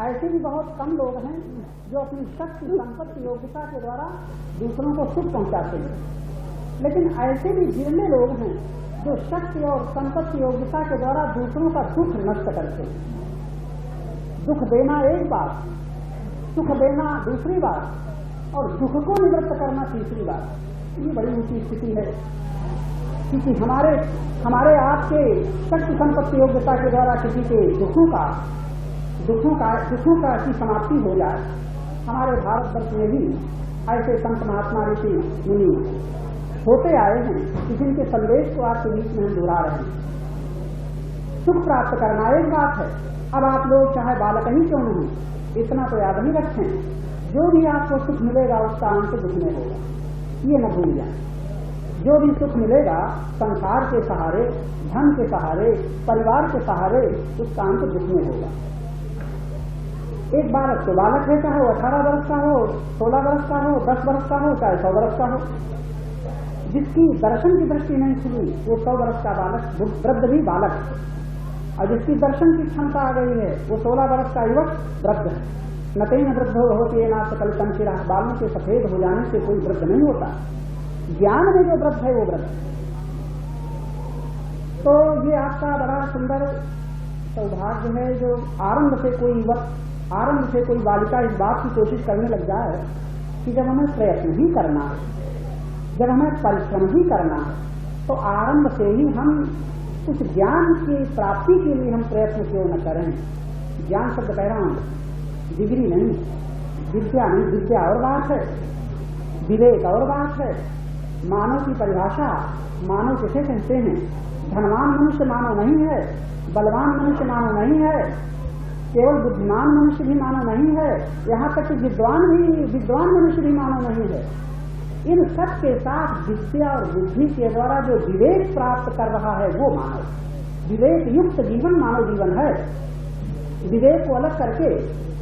ऐसे भी बहुत कम लोग हैं जो अपनी शक्ति, संपत्ति, योग्यता के द्वारा दूसरों को सुख पहुंचाते हैं। लेकिन ऐसे भी जितने लोग हैं जो शक्ति और संपत्ति, योग्यता के द्वारा दूसरों का दुख नष्ट करते हैं। दुख देना एक बात, सुख देना दूसरी बात, और दुख को निवृत्त करना तीसरी बात। ये बड़ी ऊंची स्थिति है, क्योंकि हमारे आपके शक्ति, संपत्ति, योग्यता के द्वारा किसी के दुखों का की समाप्ति हो जाए। हमारे भारतवर्ष में भी ऐसे संत, महात्मा, ऋषि, मुनि होते आए हैं कि जिनके संदेश को आपके बीच में हम दोहरा रहे हैं। सुख प्राप्त करना एक बात है। अब आप लोग चाहे बालक ही क्यों नहीं, इतना तो याद नहीं रखें, जो भी आपको सुख मिलेगा उसका अंत दुख में होगा, ये न भूल जाए। जो भी सुख मिलेगा संसार के सहारे, धन के सहारे, परिवार के सहारे, उसका अंत दुख में होगा। एक बालक तो बालक है, चाहे वो 18 वर्ष का हो, 16 वर्ष का हो, 10 वर्ष का हो, चाहे 100 वर्ष का हो। जिसकी दर्शन की दृष्टि नहीं खुली वो 100 वर्ष का बालक, वृद्ध भी बालक, और जिसकी दर्शन की क्षमता आ गई है वो 16 वर्ष का युवक वृद्ध है। नतेन वृद्धो होती है ना सकल कंचिरा, बालों के सफेद हो जाने से कोई वृद्ध नहीं होता। ज्ञान में जो वृद्ध है वो वृद्ध। तो ये आपका बड़ा सुंदर सौभाग्य है जो आरंभ से कोई बालिका इस बात की कोशिश करने लग जाए कि जब हमें प्रयत्न ही करना है, जब हमें परिश्रम ही करना है, तो आरंभ से ही हम उस ज्ञान की प्राप्ति के लिए हम प्रयत्न क्यों न करें। ज्ञान शब्द कह रहा हूं, डिग्री नहीं, विद्या नहीं। विद्या और बात है, विवेक और बात है। मानव की परिभाषा, मानव किसे कहते हैं? धनवान मनुष्य मानव नहीं है, बलवान मनुष्य मानव नहीं है, केवल बुद्धिमान मनुष्य भी मानव नहीं है, यहाँ तक कि विद्वान मनुष्य भी मानव नहीं है। इन सब के साथ विद्या और बुद्धि के द्वारा जो विवेक प्राप्त कर रहा है वो मानव। विवेक युक्त जीवन मानव जीवन है। विवेक को अलग करके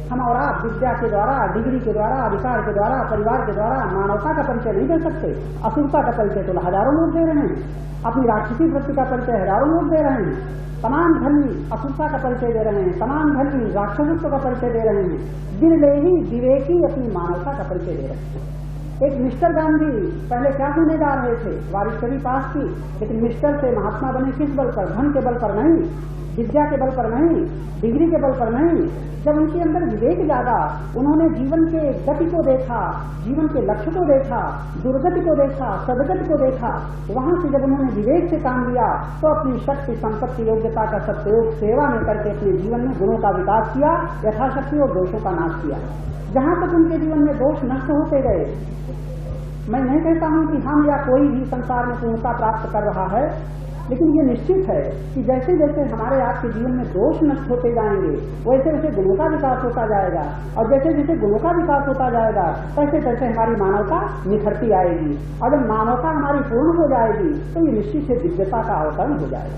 हम और आप विद्या के द्वारा, डिग्री के द्वारा, अधिकार के द्वारा, परिवार के द्वारा मानवता का परिचय नहीं दे सकते। असुरता का परिचय तो हजारों लोग दे रहे हैं, अपनी राक्षसी वृत्ति का परिचय हजारों लोग दे रहे हैं, तमाम धनी असुरता का परिचय दे रहे हैं, तमाम धनी राक्षसत्व का परिचय दे रहे हैं, बिरले ही विवेकी अपनी मानवता का परिचय दे रहे हैं। एक मिस्टर गांधी पहले क्या होने जा रहे थे, वारिस्टरी पास की, लेकिन मिस्टर से महात्मा बने किस बल पर? धन के बल पर नहीं, विद्या के बल पर नहीं, डिग्री के बल पर नहीं। जब उनके अंदर विवेक जागा, उन्होंने जीवन के गति को देखा, जीवन के लक्ष्य को देखा, दुर्गति को देखा, सदगति को देखा, वहां से जब उन्होंने विवेक से काम लिया तो अपनी शक्ति, संपत्ति, योग्यता का सदुपयोग सेवा में करके अपने जीवन में गुणों का विकास किया, यथाशक्ति और दोषों का नाश किया। जहां तक उनके जीवन में दोष नष्ट होते गए, मैं नहीं कहता हूं कि हम या कोई भी संसार में पूर्णता प्राप्त कर रहा है, लेकिन ये निश्चित है कि जैसे जैसे हमारे आपके जीवन में दोष नष्ट होते जाएंगे वैसे वैसे गुणों का विकास होता जाएगा, और जैसे जैसे गुणों का विकास होता जाएगा तैसे तैसे हमारी मानवता निखरती आएगी, और जब मानवता हमारी पूर्ण हो जाएगी तो ये निश्चित से दिव्यता का अवतरण हो जाएगा।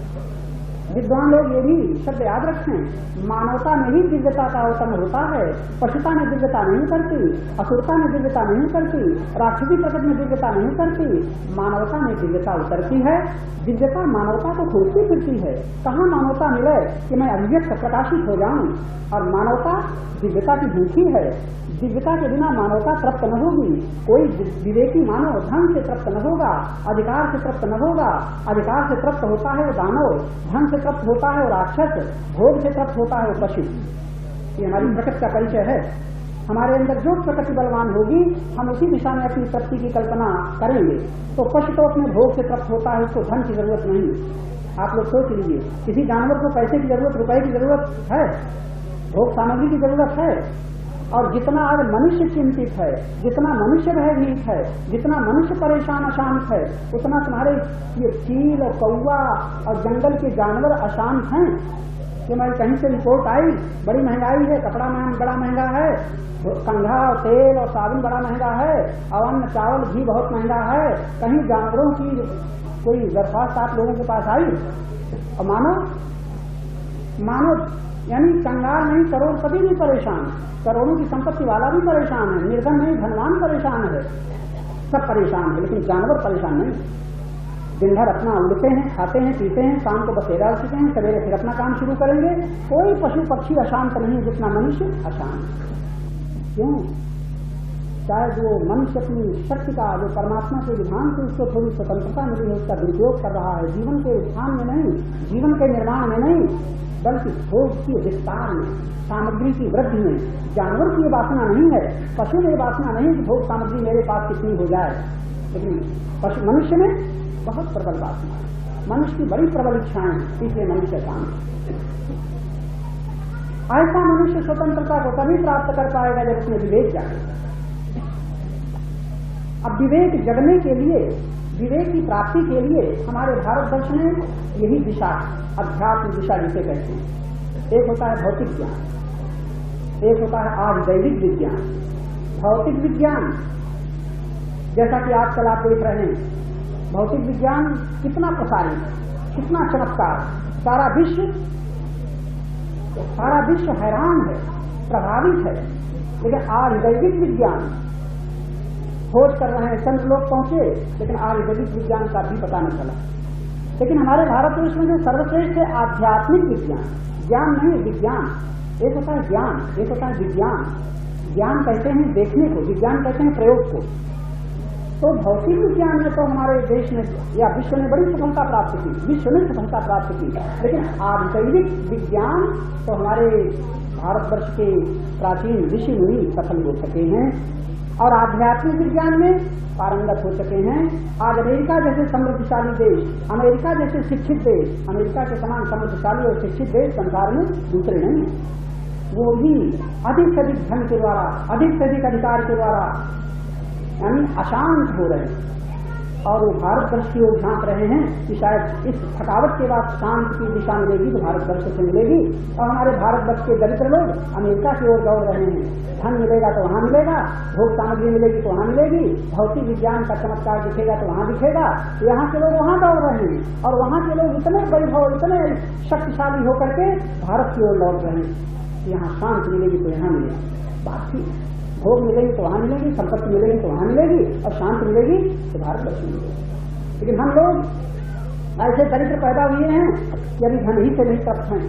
विद्वान लोग ये भी शब्द याद रखें, मानवता में ही दिव्यता का अवतरण होता है। पशुता में दिव्यता नहीं करती, असुरता में दिव्यता नहीं करती, राक्षसी प्रकट में दिव्यता नहीं करती, मानवता में दिव्यता उतरती है। दिव्यता मानवता को खोजती फिरती है, कहाँ मानवता मिले कि मैं अभिव्यक्त प्रकाशित हो जाऊं, और मानवता दिव्यता की भूखी है। दिव्यता के बिना मानवता तृप्त न होगी। कोई विवेकी मानव धन से तृप्त न होगा, अधिकार से तृप्त न होगा। अधिकार से तृप्त होता है वो दानव, धन से तृप्त होता है वो राक्षस, भोग से तृप्त होता है वो पशु। ये हमारी प्रकृति का परिचय है। हमारे अंदर जो प्रकृति बलवान होगी हम उसी दिशा में अपनी तृप्ति की कल्पना करेंगे। तो पशु तो अपने भोग से तृप्त होता है, उसको धन की जरूरत नहीं। आप लोग सोच लीजिए, किसी जानवर को पैसे की जरूरत, रुपए की जरूरत है, भोग सामग्री की जरूरत है। और जितना आज मनुष्य चिंतित है, जितना मनुष्य भयभीत है, जितना मनुष्य परेशान अशांत है, उतना तुम्हारे ये चील और कौवा और जंगल के जानवर अशांत हैं। कि मैं कहीं से रिपोर्ट आई, बड़ी महंगाई है, कपड़ा बड़ा महंगा है, कंघा और तेल और साबुन बड़ा महंगा है, और अन्न चावल घी बहुत महंगा है। कहीं जानवरों की कोई दरख्वास्त आप लोगों के पास आई? और मानो यानी कंगाल नहीं, करोड़पति भी परेशान, करोड़ों की संपत्ति वाला भी परेशान है, निर्धन नहीं धनवान परेशान है, सब परेशान है, लेकिन जानवर परेशान नहीं। दिन भर अपना उड़ते हैं, खाते हैं, पीते हैं, शाम को बसेरा उठते हैं, सवेरे फिर अपना काम शुरू करेंगे। कोई पशु पक्षी अशांत नहीं जितना मनुष्य अशांत। क्यों? शायद वो मनुष्य अपनी शक्ति का, जो परमात्मा के विधान से उसको थोड़ी स्वतंत्रता मिली है, उसका दुरुपयोग कर रहा है। जीवन के उत्थान में नहीं, जीवन के निर्माण में नहीं, बल्कि भोग की विस्तार में, सामग्री की वृद्धि में। जानवर की ये वासना नहीं है, पशु में ये वासना नहीं कि भोग सामग्री मेरे पास कितनी हो जाए, लेकिन मनुष्य में बहुत प्रबल वासना है, मनुष्य की बड़ी प्रबल इच्छाएं, इसलिए मनुष्य काम। ऐसा मनुष्य स्वतंत्रता को तभी प्राप्त कर पाएगा जब उसमें विवेक जाएगा। अब विवेक जगने के लिए, विवेक की प्राप्ति के लिए हमारे भारतवर्ष में यही दिशा, अध्यात्म दिशा जिसे कहते हैं। एक होता है भौतिक ज्ञान, एक होता है आज दैविक विज्ञान। भौतिक विज्ञान, जैसा कि आजकल आप देख रहे हैं, भौतिक विज्ञान कितना प्रसारित, कितना चमत्कार, सारा विश्व हैरान है, प्रभावित है। लेकिन आज दैविक विज्ञान खोज कर रहे हैं, चंद्र लोग पहुंचे, लेकिन आज दैविक विज्ञान का भी पता नहीं चला। लेकिन हमारे भारतवर्ष में जो सर्वश्रेष्ठ है आध्यात्मिक विज्ञान, ज्ञान नहीं विज्ञान। एक होता है ज्ञान, एक होता है विज्ञान। ज्ञान कहते हैं देखने को, विज्ञान कहते हैं प्रयोग को। तो भौतिक विज्ञान में तो हमारे देश में या विश्व ने बड़ी सफलता प्राप्त की, विश्व ने सफलता प्राप्त की। लेकिन आध्यात्मिक विज्ञान तो हमारे भारतवर्ष के प्राचीन ऋषि मुनि सफल हो सके हैं और आध्यात्मिक विज्ञान में पारंगत हो सके हैं। आज अमेरिका जैसे समृद्धशाली देश, अमेरिका जैसे शिक्षित देश, अमेरिका के समान समृद्धशाली और शिक्षित देश संसार में दूसरे नहीं है। वो भी अधिक से अधिक धन के द्वारा, अधिक से अधिक अधिकार के द्वारा यानी अशांत हो रहे हैं। और वो भारतवर्ष की ओर झांक रहे हैं कि शायद इस थकावट के बाद शांति की दिशा मिलेगी तो भारतवर्ष से मिलेगी। और हमारे भारतवर्ष के दरिद्र लोग अमेरिका की ओर दौड़ रहे हैं। धन मिलेगा तो वहां मिलेगा, भोग सामग्री मिलेगी तो वहां मिलेगी, भौतिक विज्ञान का चमत्कार दिखेगा तो वहां दिखेगा। यहाँ के लोग वहां दौड़ रहे हैं और वहां के लोग इतने वैभव, इतने शक्तिशाली होकर के भारत की ओर लौट रहे हैं। यहाँ शांति मिलेगी तो यहाँ मिलेगी, बाकी भोग मिलेगी तो वहां मिलेगी, संपत्ति मिलेगी तो वहां मिलेगी, और शांति मिलेगी तो भारतवर्ष में मिलेगी। लेकिन हम लोग ऐसे दरिद्र पैदा हुए हैं कि अभी धन ही से नहीं तृप्त हैं,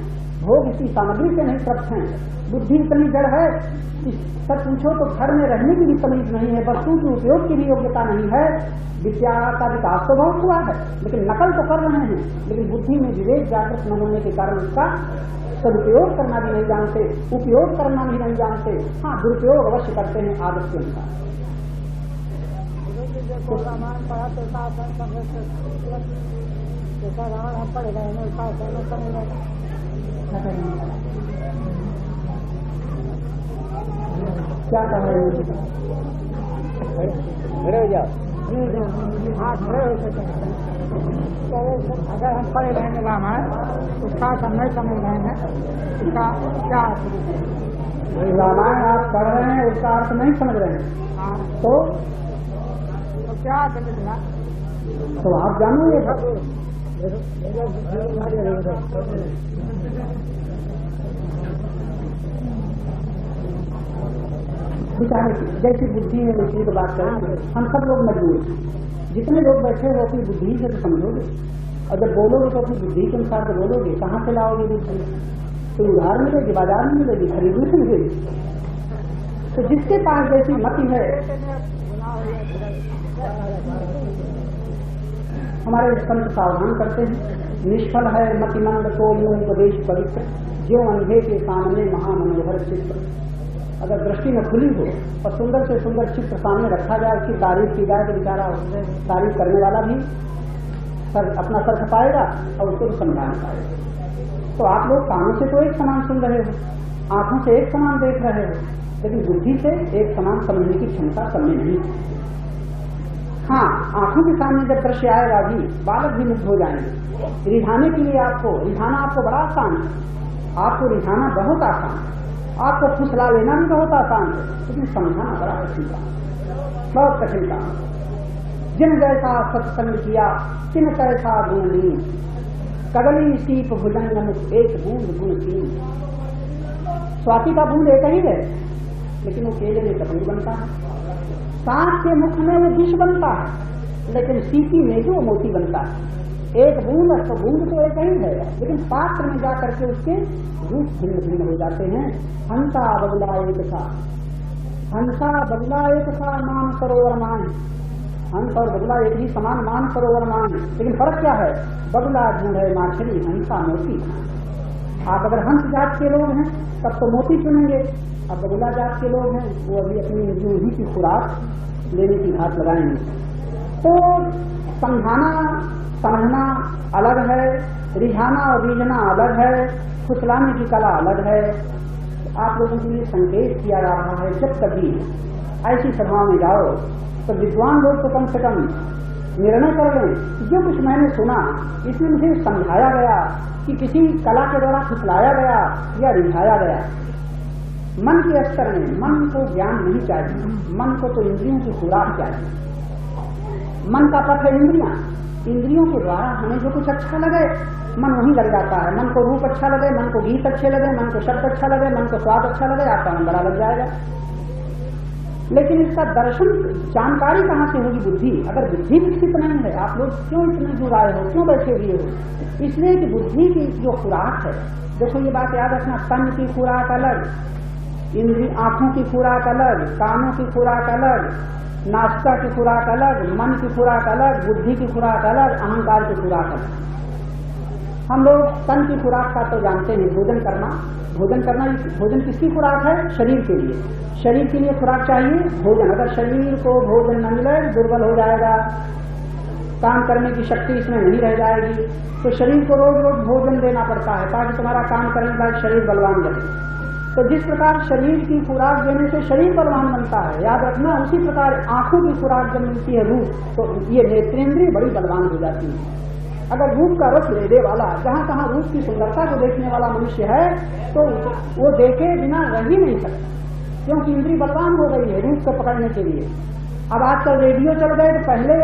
भोग इसी सामग्री से नहीं तृप्त हैं, बुद्धि इतनी जड़ है कि सच पूछो तो घर में रहने की भी तमीज नहीं है, वस्तु के उपयोग की भी योग्यता नहीं है। विद्या का विकास तो बहुत हुआ है, लेकिन नकल तो कर रहे हैं, लेकिन बुद्धि में विवेक जागृत न होने के कारण उसका सदुपयोग करना भी नहीं जानते, उपयोग करना भी नहीं जानते। हाँ, दुरुपयोग अवश्य करते हैं आदत के अनुसार। क्या कह रहे हो? खड़े हो जाओ। हाँ, खड़े हो सकते हैं। अगर हम पढ़े रहेंगे रामायण, उसका समय समझ रहे हैं, उसका क्या रामायण आप पढ़ रहे हैं उसका अर्थ नहीं समझ रहे हैं। हाँ, तो क्या समझना? तो आप जानोगे जैसी बुद्धि है उसी की बात करेंगे। हम सब लोग मजबूर हैं, जितने लोग बैठे हो अपनी बुद्धि से तो समझोगे, और जब बोलोगे तो अपनी बुद्धि के अनुसार तो बोलोगे। कहाँ से लाओगे बुद्धि? तो उधार मिलेगी, बाजार में मिलेगी, खरीदने से मिलेगी। तो जिसके पास जैसी मति है, हमारे संत सावधान करते हैं, निष्फल है मतिमंद को यूं उपदेश पवित्र, जो अंधे के सामने महामनोहर चित्र। अगर दृष्टि में खुली हो और सुंदर से सुंदर चित्र सामने रखा जाए, उसकी तारीफ की जाए तो बेचारा उससे तारीफ करने वाला भी अपना सर खपाएगा और उसको भी समझा नहीं पाएगा। तो आप लोग कानों से तो एक समान सुन रहे हो, आंखों से एक समान देख रहे हो, लेकिन बुद्धि से एक समान समझने की क्षमता सब में नहीं है। हाँ, आंखों के सामने जब दृश्य आएगा भी बालक भी मुक्त हो जाएंगे। रिझाने के लिए रिझाना आपको बड़ा आसान है, आपको रिझाना बहुत आसान है, आपको फुसला लेना भी बहुत आसान है, लेकिन समझाना बड़ा कठिन काम, बहुत कठिन काम। जिन जैसा सत्संग किया तिन कैसा गुण लीन, कदली सीप भुजंग मुख एक बूंद गुण तीन। स्वाति का बूंद एक ही है, लेकिन वो केले में कपूर बनता है। सांप के मुख में वो विष बनता है, लेकिन सीपी में जो मोती बनता है, एक बूंद तो बूंद तो एक ही है, लेकिन पात्र में जा करके उसके रूप भिन्न भिन्न हो जाते हैं। हंसा बदला एक सा, हंसा बदला एक सा मान सरोवर मान, हंस और बदला एक ही समान मान सरोवर मान, लेकिन फर्क क्या है? बदला ढूंढे माछली, हंसा मोती। आप अगर हंस जात के लोग हैं तब तो मोती चुनेंगे, अब बदला जात के लोग हैं वो अभी अपनी इंद्रियों ही की खुराक लेने की हाथ लगाएंगे। तो समझाना समझना अलग है, रिझाना और रीझना अलग है, फुसलाने की कला अलग है। आप लोगों के लिए संकेत किया जा रहा है, जब कभी ऐसी सभाओं में जाओ तो विद्वान लोग तो कम से कम निर्णय कर लें कि जो कुछ मैंने सुना इसमें मुझे समझाया गया कि किसी कला के द्वारा फुसलाया गया या रिझाया गया। मन के स्तर में मन को ज्ञान नहीं चाहिए, मन को तो इंद्रियों की खुराक चाहिए। मन का पथ है इंद्रियां, इंद्रियों के द्वारा हमें जो कुछ अच्छा लगे मन वहीं लग जाता है। मन को रूप अच्छा लगे, मन को गीत अच्छे लगे, मन को शब्द अच्छा लगे, मन को स्वाद अच्छा लगे, आपका मन बड़ा लग जाएगा। लेकिन इसका दर्शन जानकारी कहाँ से होगी? बुद्धि। अगर बुद्धि विकसित नहीं है, आप लोग क्यों इतने जुड़ाए हो, क्यों बैठे हुए हो? इसलिए कि बुद्धि की जो खुराक है, देखो ये बात याद रखना, तन की खुराक अलग, इंद्री आंखों की खुराक अलग, कानों की खुराक अलग, नासिका की खुराक अलग, मन की खुराक अलग, बुद्धि की खुराक अलग, अहंकार की खुराक अलग। हम लोग तन की खुराक का तो जानते हैं, भोजन करना। भोजन किसकी खुराक है? शरीर के लिए। शरीर के लिए खुराक चाहिए भोजन। अगर शरीर को भोजन न मिले दुर्बल हो जाएगा, काम करने की शक्ति इसमें नहीं रह जाएगी। तो शरीर को रोज रोज भोजन देना पड़ता है ताकि तुम्हारा काम करने का शरीर बलवान रहे। तो जिस प्रकार शरीर की खुराक देने से शरीर बलवान बनता है, याद रखना, उसी प्रकार आंखों की खुराक जब मिलती है रूप, तो ये नेत्रेंद्रिय बड़ी बलवान हो जाती है। अगर रूप का रस लेने वाला, जहां कहां रूप की सुंदरता को देखने वाला मनुष्य है तो वो देखे बिना रह ही नहीं सकता, क्योंकि इंद्रिय बलवान हो गई है रूप को पकड़ने के लिए। अब आजकल रेडियो चल गए, तो पहले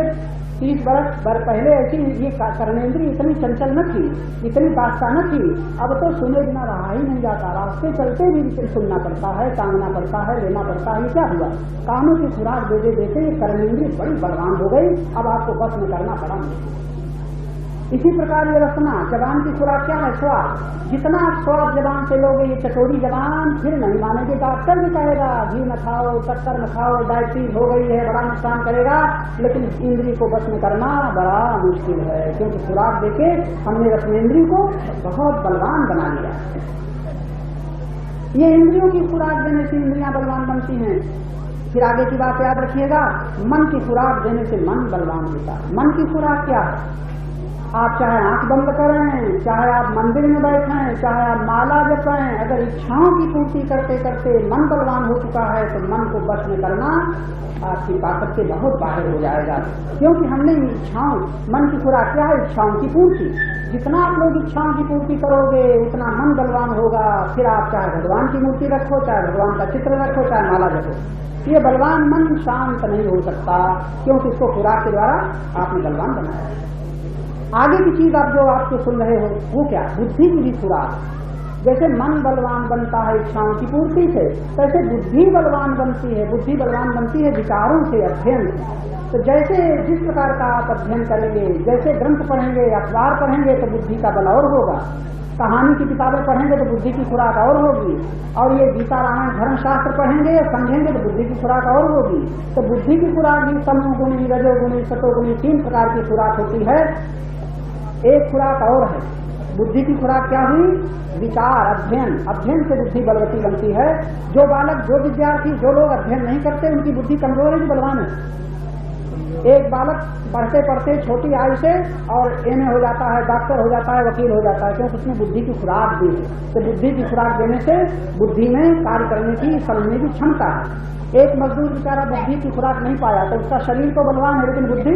30 बरस पहले ऐसी ये कर्णेंद्रिय इतनी चंचल न थी, इतनी दास्ता न थी। अब तो सुने बिना रहा ही नहीं जाता, रास्ते चलते भी सुनना पड़ता है, टांगना पड़ता है, लेना पड़ता है। ये क्या हुआ? कानों की खुराक देते देते ये कर्णेंद्रिय बड़ी बलवान हो गई, अब आपको बस में करना पड़ा मुश्किल। इसी प्रकार ये रसना, जबान की खुराक क्या है? स्वाद। जितना आप स्वाद जबान से लोगे, ये चटोरी जबान फिर नहीं मानेगी, डॉक्टर भी कहेगा घी न खाओ, शक्कर न खाओ, डायबिटीज हो गई है, बड़ा नुकसान करेगा। लेकिन इंद्रिय को बस में करना बड़ा मुश्किल है, क्योंकि खुराक देके हमने रसनेंद्रिय को बहुत बलवान बना लिया। ये इंद्रियों की खुराक देने से इंद्रियां बलवान बनती हैं। फिर आगे की बात याद रखिएगा, मन की खुराक देने से मन बलवान होता है। मन की खुराक क्या है? आप चाहे आंख बंद करें, चाहे आप मंदिर में बैठें, चाहे आप माला जपें, अगर इच्छाओं की पूर्ति करते करते मन बलवान हो चुका है तो मन को बस में करना आपकी ताकत के बहुत बाहर हो जाएगा। क्योंकि हमने इच्छाओं, मन की खुराक क्या है? इच्छाओं की पूर्ति। जितना आप लोग इच्छाओं की पूर्ति करोगे उतना मन बलवान होगा। फिर आप चाहे भगवान की मूर्ति रखो, चाहे भगवान का चित्र रखो, चाहे माला जपो, ये बलवान मन शांत नहीं हो सकता, क्योंकि इसको खुराक के द्वारा आपने बलवान बनाया। आगे की चीज आप जो आपको सुन रहे हो वो क्या? बुद्धि की भी खुराक। जैसे मन बलवान बनता है इच्छाओं की पूर्ति से, तैसे बुद्धि बलवान बनती है। बुद्धि बलवान बनती है विचारों से, अध्ययन से। तो जैसे जिस प्रकार का आप अध्ययन करेंगे, जैसे ग्रंथ पढ़ेंगे, अखबार पढ़ेंगे तो बुद्धि का बल और होगा, कहानी की किताबें पढ़ेंगे तो बुद्धि की खुराक और होगी, और ये गीता रामायण धर्मशास्त्र पढ़ेंगे या समझेंगे तो बुद्धि की खुराक और होगी। तो बुद्धि की खुराक भी तमोगुणी, रजोगुणी, सतोगुणी 3 प्रकार की खुराक होती है। एक खुराक और है, बुद्धि की खुराक क्या हुई? विचार, अध्ययन। अध्ययन से बुद्धि बलवती बनती है। जो बालक, जो विद्यार्थी, जो लोग अध्ययन नहीं करते उनकी बुद्धि कमजोर है कि बलवान है? एक बालक पढ़ते पढ़ते छोटी आयु से और एमए हो जाता है, डॉक्टर हो जाता है, वकील हो जाता है, क्योंकि उसने बुद्धि की खुराक दी है। तो बुद्धि की खुराक देने से बुद्धि में कार्य करने की, समझने की क्षमता है। एक मजदूर बेचारा बुद्धि की खुराक नहीं पाया तो उसका शरीर तो बलवान है, लेकिन बुद्धि,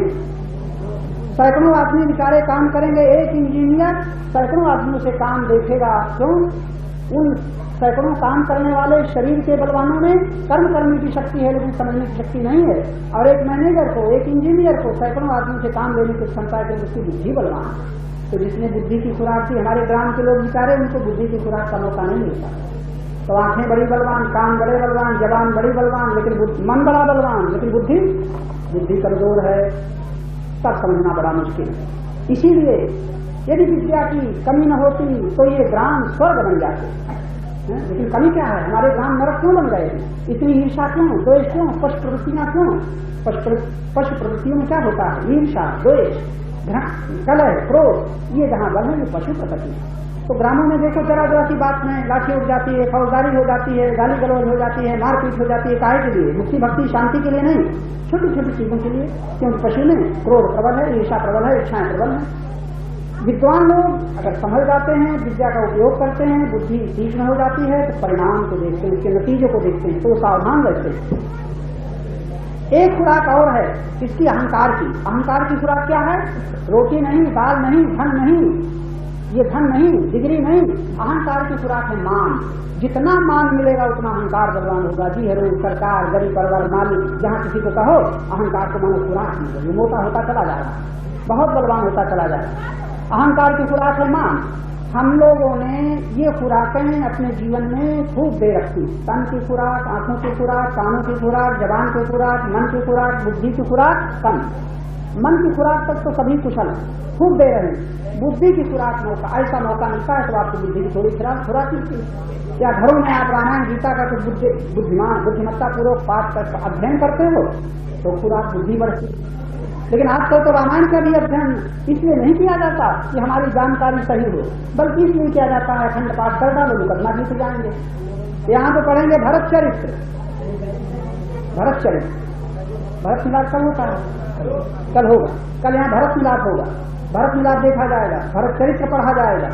सैकड़ों आदमी बेचारे काम करेंगे, एक इंजीनियर सैकड़ों आदमियों से काम देखेगा। क्यों? उन सैकड़ों काम करने वाले शरीर के बलवानों में कर्म करने की शक्ति है, लेकिन समझने की शक्ति नहीं है। और एक मैनेजर को, एक इंजीनियर को सैकड़ों आदमी से काम लेने की क्षमता है, उसकी बुद्धि बलवान है। तो जिसने बुद्धि की खुराक थी, हमारे ग्राम के लोग बेचारे, उनको बुद्धि की खुराक का मौका नहीं मिलता। तो आंखें बड़ी बलवान, कान बड़े बलवान, जबान बड़ी बलवान, लेकिन मन बड़ा बलवान, लेकिन बुद्धि कमजोर है। तब समझना बड़ा मुश्किल है। इसीलिए यदि विद्या की कमी न होती तो ये ग्राम स्वर्ग बन जाते, लेकिन कमी क्या है, हमारे ग्राम नरक क्यों बन गए? इतनी ईर्षा क्यों, द्वेष क्यों, पशु प्रवृत्तियां क्यों? पशु प्रवृत्तियों में क्या होता है? ईर्षा, द्वेष, कलह, क्रोध, ये जहां बल है ये पशु प्रकृति है। तो ग्रामों में देखो जरा जरा सी बात में लाठी उठ जाती है, फौजदारी हो जाती है, गाली गलौज हो जाती है, मारपीट हो जाती है। काहे के लिए? मुक्ति भक्ति शांति के लिए नहीं, छोटी छोटी चीजों के लिए। क्योंकि पशु में क्रोध प्रबल है, ईर्षा प्रबल है, इच्छाएं प्रबल है। विद्वान लोग अगर समझ जाते हैं, विद्या का उपयोग करते हैं, बुद्धि तीक्ष्ण हो जाती है, तो परिणाम को देखते हैं, उसके नतीजों को देखते हैं, तो सावधान रहते हैं। एक खुराक और है इसकी, अहंकार की। अहंकार की खुराक क्या है? रोटी नहीं, दाल नहीं, धन नहीं, ये धन नहीं, डिग्री नहीं। अहंकार की खुराक है मान। जितना मान मिलेगा उतना अहंकार बलवान होगा। जी हरू, सरकार, गरीब, परिवार, मालिक, जहां किसी को कहो अहंकार को मानो खुराक मिले, ये मोटा होता चला जा रहा है, बहुत बलवान होता चला जा रहा है। अहंकार की खुराक है मान। हम लोगों ने ये खुराकें अपने जीवन में खूब दे रखी। तन की खुराक, आंखों की खुराक, कानों की खुराक, जबान की खुराक, मन की खुराक, बुद्धि की खुराक कम। मन की खुराक तक तो सभी कुशल खूब दे रहे हैं। बुद्धि की खुराक मौका, ऐसा मौका मिलता है तो आपकी बुद्धि की थोड़ी खुराक मिलती है। क्या घरों में आप रामायण गीता का कुछ बुद्धिमत्ता पूर्वक पाठ कर अध्ययन करते हो तो खुराक बुद्धि बढ़ती। लेकिन आजकल तो रामायण का भी अध्ययन इसलिए नहीं किया जाता कि हमारी जानकारी सही हो, बल्कि इसलिए किया जाता है खंड पाठ कर डालो, मुकदमा जीत जाएंगे। यहाँ तो पढ़ेंगे भरत चरित्र। भरत चरित्र, भरत मिलाप कब होता है? कल होगा। कल यहाँ भरत मिलाप होगा, भरत मिलाप देखा जाएगा, भरत चरित्र पढ़ा जाएगा।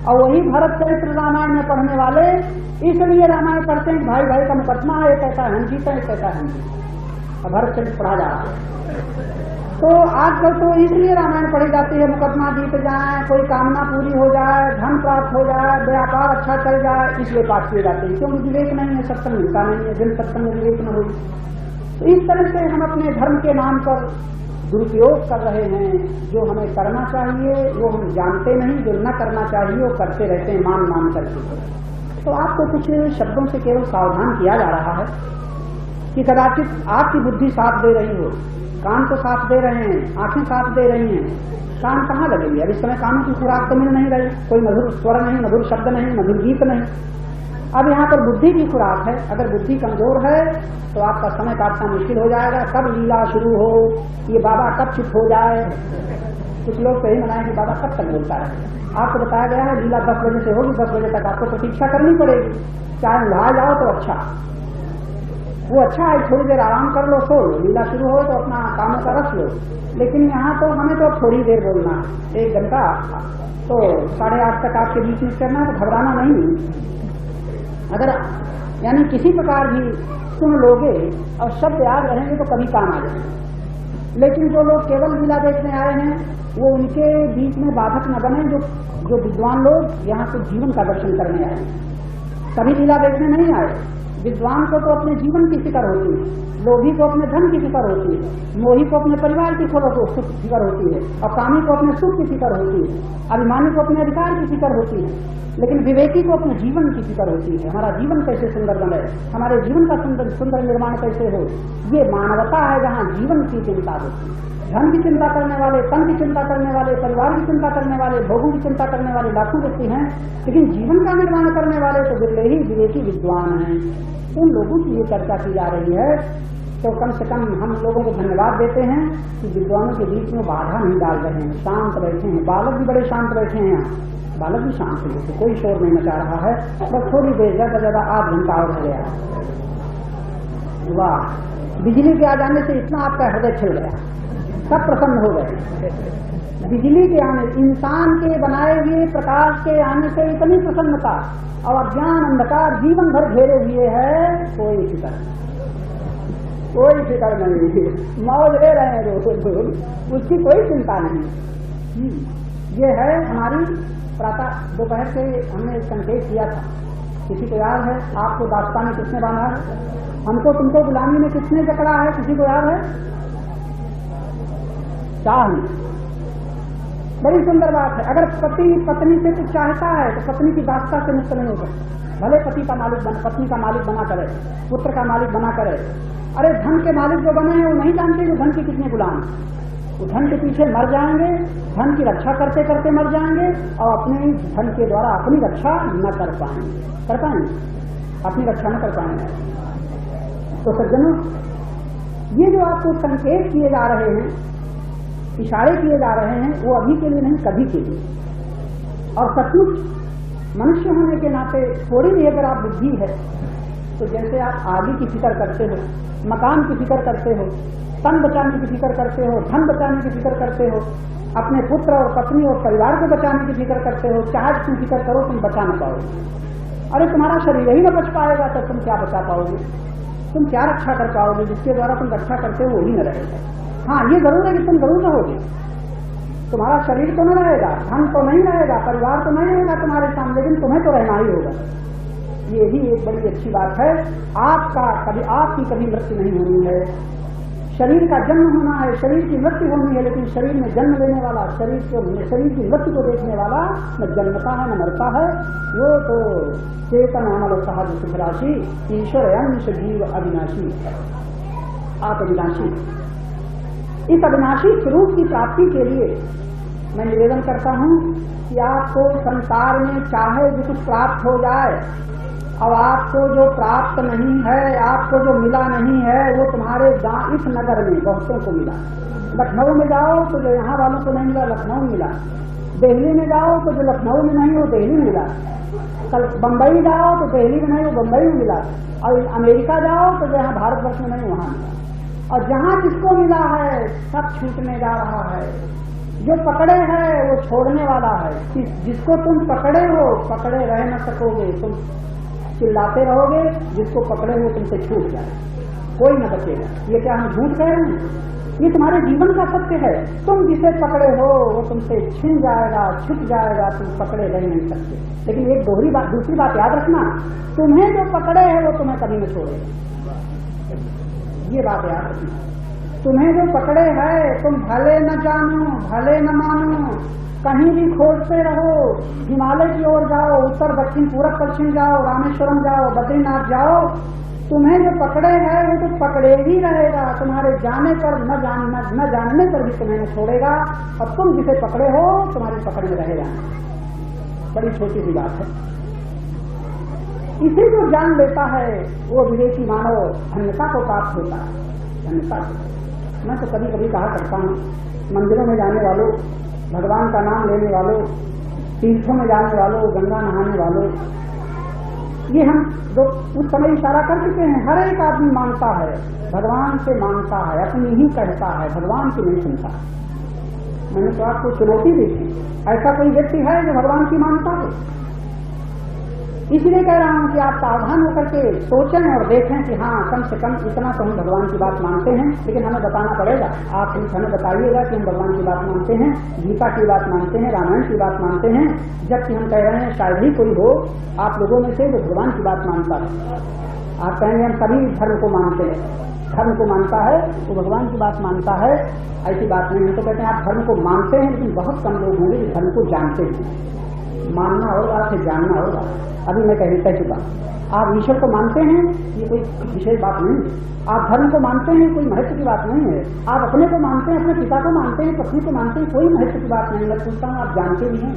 और वही भरत चरित्र रामायण में पढ़ने वाले इसलिए रामायण पढ़ते हैं, भाई भाई का मुकदमा है, एक कहता है हम जीते, एक कहता है हम जीते, और भरत चरित्र पढ़ा जा रहा है। तो आजकल तो इसलिए रामायण पढ़ी जाती है, मुकदमा जीत जाए, कोई कामना पूरी हो जाए, धन प्राप्त हो जाए, व्यापार अच्छा चल जाए, इसलिए पाठ किए जाते हैं। क्योंकि विवेक नहीं है, सत्संग मिलता नहीं है, जिन सत्संग में विवेक न हो। तो इस तरह से हम अपने धर्म के नाम पर दुरुपयोग कर रहे हैं। जो हमें करना चाहिए वो हम जानते नहीं, जो न करना चाहिए वो करते रहते हैं मान करके। तो आपको कुछ शब्दों से केवल सावधान किया जा रहा है कि कदाचित आपकी बुद्धि साथ दे रही हो, कान तो साथ दे रहे हैं, आंखें साथ दे रही हैं, कान कहाँ लगेगी? अब इस समय कानों की खुराक तो मिल नहीं रही, कोई मधुर स्वर नहीं, मधुर शब्द नहीं, मधुर गीत नहीं। अब यहाँ पर बुद्धि की खुराक है। अगर बुद्धि कमजोर है तो आपका समय काटना मुश्किल हो जाएगा। कब लीला शुरू हो, ये बाबा कब चुप हो जाए। कुछ लोग तो यही मनाएं कि बाबा कब तक बोलता है। आपको बताया गया है लीला 10 बजे से होगी, 10 बजे तक आपको प्रतीक्षा करनी पड़ेगी। चाहे नहा जाओ तो अच्छा, वो अच्छा है, थोड़ी देर आराम कर लो, सो लो, लीला शुरू हो तो अपना कामों का रस लो। लेकिन यहाँ तो हमें तो थोड़ी देर बोलना है, 1 घंटा, तो 8:30 तक आपके बीच में करना है, तो घबराना नहीं। अगर यानी किसी प्रकार भी सुन लोगे और शब्द याद रहेंगे तो कभी काम आ जाएंगे। लेकिन जो लोग केवल लीला देखने आए हैं वो उनके बीच में बाधक न बने। जो विद्वान लोग यहाँ से जीवन का दर्शन करने आए, कभी लीला देखने नहीं आए। विद्वान को तो अपने जीवन की फिक्र होती है, लोभी को अपने धन की फिक्र होती है, मोही को अपने परिवार की फिक्र होती है, और कामी को अपने सुख की फिक्र होती है, अभिमानी को अपने अधिकार की फिक्र होती है, लेकिन विवेकी को अपने जीवन की फिक्र होती है। हमारा जीवन कैसे सुंदर बने, हमारे जीवन का सुंदर निर्माण कैसे हो, ये मानवता है जहाँ जीवन की चिंता होती है। धन की चिंता करने वाले, तन की चिंता करने वाले, परिवार की चिंता करने वाले, भोगों की चिंता करने वाले लाखों व्यक्ति हैं, लेकिन जीवन का निर्माण करने वाले तो बिरले ही विवेकी विद्वान हैं। उन लोगों की ये चर्चा की जा रही है। तो कम से कम हम लोगों को धन्यवाद देते हैं कि विद्वानों के बीच में बाधा नहीं डाल रहे हैं, शांत बैठे हैं। बालक भी बड़े शांत बैठे हैं यहाँ, बालक भी शांत है, कोई शोर नहीं मचा रहा है। बस थोड़ी देर ज्यादा ज्यादा 8 घंटा और हो गया। वाह, बिजली के आ जाने से इतना आपका हृदय खिल गया, सब प्रसन्न हो गए। बिजली के आने, इंसान के बनाए हुए प्रकाश के आने से इतनी प्रसन्नता, और अज्ञान अंधकार जीवन भर घेरे हुए है, कोई फिक्र नहीं, मौज ले रहे हैं रोज, उसकी कोई चिंता नहीं। ये है हमारी प्रातः दोपहर से हमने संकेत किया था, किसी को याद है? आपको दास्तान में किसने बांधा है? हमको तुमको गुलामी में किसने जकड़ा है? किसी को याद है? चाह नहीं। बड़ी सुंदर बात है। अगर पति पत्नी से कुछ चाहता है तो पत्नी की दास्ता से मुक्त नहीं हो सकता। भले पति का मालिक पत्नी का मालिक बना करे, पुत्र का मालिक बना करे। अरे धन के मालिक जो बने हैं वो नहीं जानते कि धन के कितने गुलाम। वो धन के पीछे मर जाएंगे, धन की रक्षा करते करते मर जाएंगे और अपने धन के द्वारा अपनी रक्षा न कर पाएंगे, अपनी रक्षा न कर पाएंगे। तो सज्जनों, ये जो आपको संकेत किए जा रहे हैं, इशारे किए जा रहे हैं, वो अभी के लिए नहीं, कभी के लिए। और सचमुच मनुष्य होने के नाते थोड़ी भी अगर आप बुद्धि है तो जैसे आप आगे की फिक्र करते हो, मकान की फिक्र करते हो, तन बचाने की फिक्र करते हो, धन बचाने की फिक्र करते हो, अपने पुत्र और पत्नी और परिवार को बचाने की फिक्र करते हो, चाहे तुम फिक्र करो तुम बचा न पाओगे। अरे तुम्हारा शरीर ही न बच पाएगा तो तुम क्या बचा पाओगे, तुम क्या रक्षा कर पाओगे? जिसके द्वारा तुम रक्षा करते हो वही न रहेगा। हाँ, ये जरूर है कि तुम जरूर रहोगे, तुम्हारा शरीर तो न रहेगा, धन तो नहीं रहेगा, परिवार तो नहीं रहेगा तुम्हारे सामने, लेकिन तुम्हें तो रहना ही होगा। ये ही एक बड़ी अच्छी बात है। आपकी कभी मृत्यु नहीं होनी है। शरीर का जन्म होना है, शरीर की मृत्यु होनी है, लेकिन शरीर में जन्म लेने वाला, शरीर की मृत्यु को देखने वाला न जन्मता है न मरता है। वो तो चेतन अमल सहज सुख राशि, ईश्वर अंश जीव अविनाशी, आप अविनाशी। इस अविनाशी स्वरूप की प्राप्ति के लिए मैं निवेदन करता हूं कि आपको संसार में चाहे जो कुछ प्राप्त हो जाए, अब आपको जो प्राप्त नहीं है, आपको जो मिला नहीं है, वो तुम्हारे गांव इस नगर में बहुतों को मिला। लखनऊ में जाओ तो जो यहाँ वालों को नहीं मिला, लखनऊ में मिला। दिल्ली में जाओ तो जो लखनऊ में नहीं वो दिल्ली में मिला। कल बम्बई जाओ तो दिल्ली में नहीं वो बम्बई में मिला। और अमेरिका जाओ तो जो यहाँ भारतवर्ष में नहीं वहां मिला। और जहां जिसको मिला है सब छूटने जा रहा है। जो पकड़े है वो छोड़ने वाला है। जिसको तुम पकड़े हो, पकड़े रह न सकोगे, तुम चिल्लाते रहोगे, जिसको पकड़े हो तुमसे छूट जाए, कोई न बचेगा। ये क्या हम झूठ कह रहे हैं? ये तुम्हारे जीवन का सत्य है। तुम जिसे पकड़े हो वो तुमसे छिन जाएगा, छूट जाएगा, तुम पकड़े रह नहीं सकते। लेकिन एक दूसरी बात याद रखना, तुम्हें जो पकड़े है वो तुम्हें कभी न छोड़ेगा। ये बात याद रखना। तुम्हें जो पकड़े है तुम भले न जानो, भले न मानो, कहीं भी खोजते रहो, हिमालय की ओर जाओ, उत्तर दक्षिण पूरब पश्चिम जाओ, रामेश्वरम जाओ, बद्रीनाथ जाओ, तुम्हें जो पकड़े है वो तो पकड़े ही रहेगा। तुम्हारे जाने पर न जानने पर भी तुम्हें न छोड़ेगा। और तुम जिसे पकड़े हो तुम्हारी पकड़ में रहेगा। बड़ी छोटी सी बात है। इसे जो जान लेता है वो विवेकी मानव धन्यता को प्राप्त होता है। धन्यता मैं तो कभी कभी कहा करता हूँ, मंदिरों में जाने वालों, भगवान का नाम लेने वालों, तीर्थों में जाने वालों, गंगा नहाने वालों, ये हम जो उस समय इशारा कर चुके हैं। हर एक आदमी मानता है, भगवान से मांगता है, अपनी ही कहता है, भगवान की नहीं सुनता। मैंने तो आपको चुनौती दी थी, ऐसा कोई व्यक्ति है जो भगवान की मानता है? इसलिए कह रहा हूं कि आप सावधान होकर के सोचें और देखें कि हाँ, कम से कम इतना तो हम भगवान की बात मानते हैं। लेकिन हमें बताना पड़ेगा, आप हमें बताइएगा कि हम भगवान की बात मानते हैं, गीता की बात मानते हैं, रामायण की बात मानते हैं। जबकि हम कह रहे हैं शायद ही कोई हो आप लोगों में से जो भगवान की बात मानता है। आप कहेंगे हम सभी धर्म को मानते हैं, धर्म को मानता है वो भगवान की बात मानता है, ऐसी बात नहीं है। तो कहते हैं आप धर्म को मानते हैं, लेकिन बहुत कम लोग होंगे जो धर्म को जानते हैं। मानना होगा फिर जानना होगा। अभी मैं कह चुका, आप ईश्वर को मानते हैं, ये कोई विशेष बात नहीं है। आप धर्म को मानते हैं, कोई महत्व की बात नहीं है। आप अपने को मानते हैं, अपने पिता को मानते हैं, पत्नी को मानते हैं, कोई महत्व की बात नहीं। मैं पूछता हूँ, आप जानते भी हैं?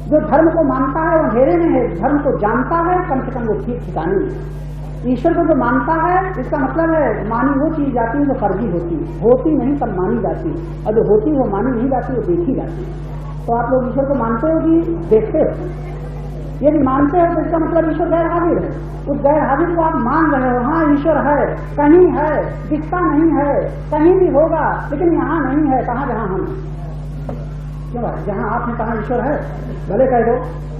जो धर्म को मानता है वो अंधेरे में है, धर्म को जानता है कम से कम वो ठीक ठिकाने में। ईश्वर को जो मानता है इसका मतलब है मानी वो चीज जाती है जो फर्जी होती नहीं तब मानी जाती है, और जो होती वो मानी नहीं जाती, वो देखी जाती है। तो आप लोग ईश्वर को मानते हो कि देखते हो? यदि मानते हो तो इसका मतलब ईश्वर गैर हाजिर है। उस गैर हाजिर को आप मान रहे हो। हाँ, ईश्वर है, कहीं है, दिखता नहीं है, कहीं भी होगा, लेकिन यहाँ नहीं है। कहाँ? जहाँ हम, क्यों भाई? जहाँ आपने कहा ईश्वर है, भले कह दो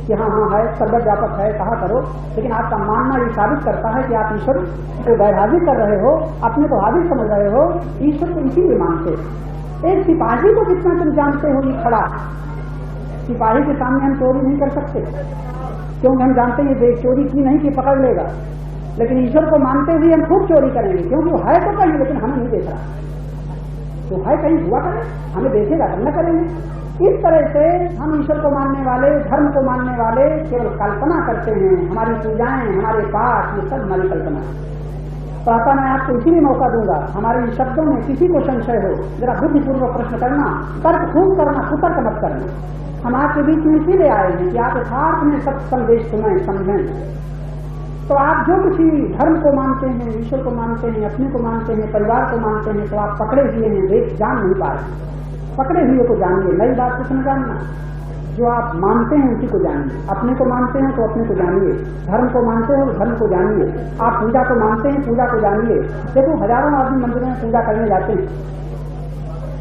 कि हाँ हाँ है, सर्वव्यापक है, कहा करो, लेकिन आपका मानना ये साबित करता है कि आप ईश्वर को गैर हाजिर कर रहे हो, अपने को हाजिर समझ रहे हो। ईश्वर को इसीलिए मानते हो। एक सिपाही को जितना तुम जानते हो ये खड़ा, सिपाही के सामने हम चोरी नहीं कर सकते, क्योंकि हम जानते हैं देख चोरी की नहीं कि पकड़ लेगा। लेकिन ईश्वर को मानते हुए हम खूब चोरी करेंगे, क्योंकि वो है तो कहीं, लेकिन हमें नहीं देख रहा। तो है कहीं हुआ करें, हमें देखेगा तब न करेंगे। इस तरह से हम ईश्वर को मानने वाले, धर्म को मानने वाले केवल कल्पना करते हैं। हमारी पूजाएं, हमारे पाठ, ये सब हमारी कल्पना है। प्रातः मैं आपको इसीलिए मौका दूंगा, हमारे इन शब्दों में किसी को संशय हो जरा बुद्धिपूर्वक प्रश्न करना, तर्क खूब करना, कुतर्क मत करना। हम आपके बीच में इसीलिए आए हैं कि आप यथार्थ में सब संदेश सुनें, समझें। तो आप जो किसी धर्म को मानते हैं, ईश्वर को मानते हैं, अपने को मानते हैं, परिवार को मानते हैं, तो आप पकड़े हुए हैं, देख जान नहीं पा रहे। पकड़े हुए को जानिए, नई बात कुछ न जानना। जो आप मानते हैं उसी को जानिए। अपने को मानते हैं तो अपने को जानिए, धर्म को मानते हो तो धर्म को जानिए। आप पूजा को मानते हैं, पूजा को जानिए। देखो हजारों आदमी मंदिरों में पूजा करने जाते हैं,